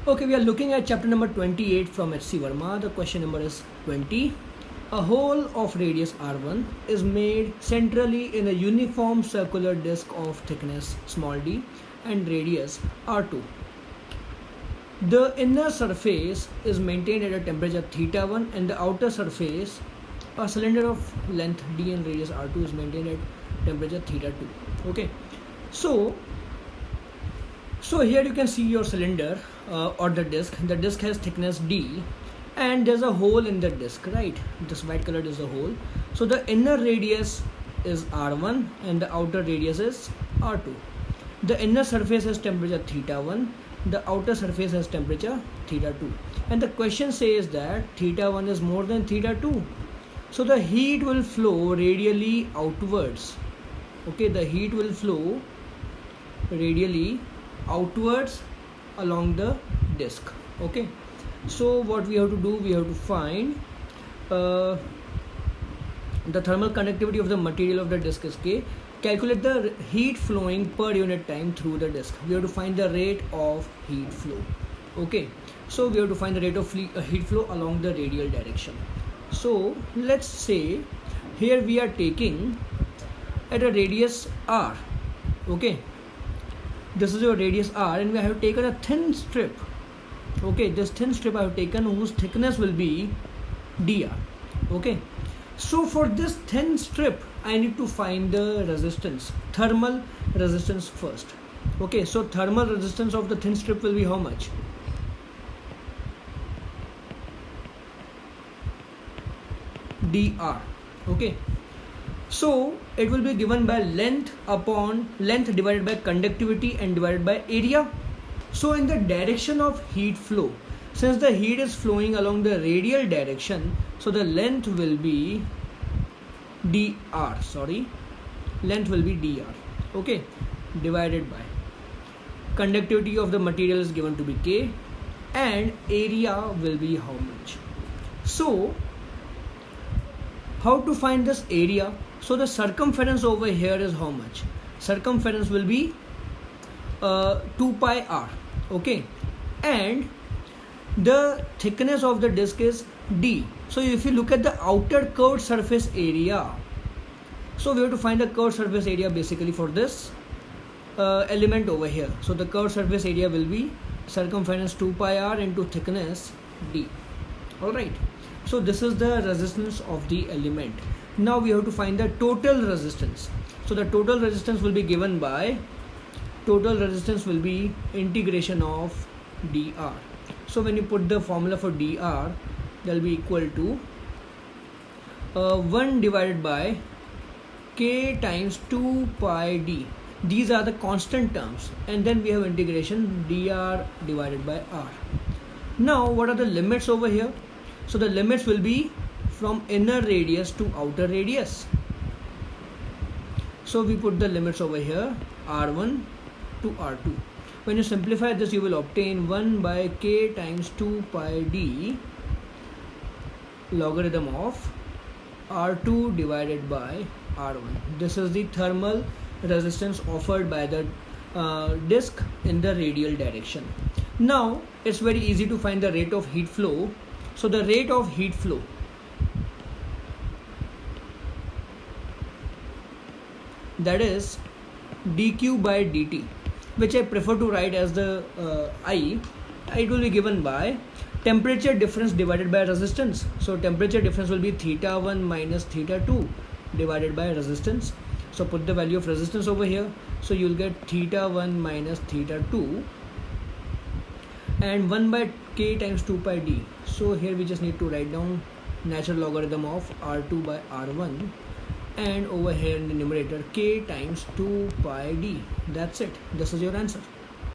Okay, we are looking at chapter number 28 from H.C. Verma. The question number is 20. A hole of radius r1 is made centrally in a uniform circular disc of thickness small d and radius r2. The inner surface is maintained at a temperature theta1 and the outer surface, a cylinder of length d and radius r2, is maintained at temperature theta2. Okay, so here you can see your cylinder or the disc. The disc has thickness d and there's a hole in the disc, right? This white color is the hole. So the inner radius is r1 and the outer radius is r2. The inner surface has temperature theta1, the outer surface has temperature theta2, and the question says that theta1 is more than theta2, so the heat will flow radially outwards. Okay, the heat will flow radially outwards along the disc. Okay, so what we have to do, we have to find the thermal conductivity of the material of the disc is K. Calculate the heat flowing per unit time through the disc. We have to find the rate of heat flow. Okay, so we have to find the rate of heat flow along the radial direction. So let's say here we are taking at a radius r. Okay, this is your radius r and we have taken a thin strip. Okay, this thin strip I have taken whose thickness will be dr. Okay, so for this thin strip I need to find the resistance, thermal resistance first. Okay, so thermal resistance of the thin strip will be how much? dr. Okay, so it will be given by length upon length divided by conductivity and divided by area. So in the direction of heat flow, since the heat is flowing along the radial direction, so the length will be length will be dr. Okay, divided by conductivity of the material is given to be K and area will be how much. So how to find this area? So the circumference over here is how much? Circumference will be 2 pi r. Okay, and the thickness of the disc is d. So if you look at the outer curved surface area, so we have to find the curved surface area basically for this element over here. So the curved surface area will be circumference 2 pi r into thickness d. Alright, so this is the resistance of the element. Now we have to find the total resistance. So the total resistance will be given by, total resistance will be integration of dr. So when you put the formula for dr, that will be equal to 1 divided by K times 2 pi d. These are the constant terms, and then we have integration dr divided by r. Now what are the limits over here? So the limits will be from inner radius to outer radius. So we put the limits over here, r1 to r2. When you simplify this, you will obtain 1 by K times 2 pi d logarithm of r2 divided by r1. This is the thermal resistance offered by the disc in the radial direction. Now it's very easy to find the rate of heat flow. So the rate of heat flow, that is dq by dt, which I prefer to write as the I. It will be given by temperature difference divided by resistance. So temperature difference will be theta1 minus theta2 divided by resistance. So put the value of resistance over here. So you will get theta1 minus theta2 and 1 by K times 2 pi d. So here we just need to write down natural logarithm of r2 by r1, and over here in the numerator K times 2 pi d. That's it. This is your answer.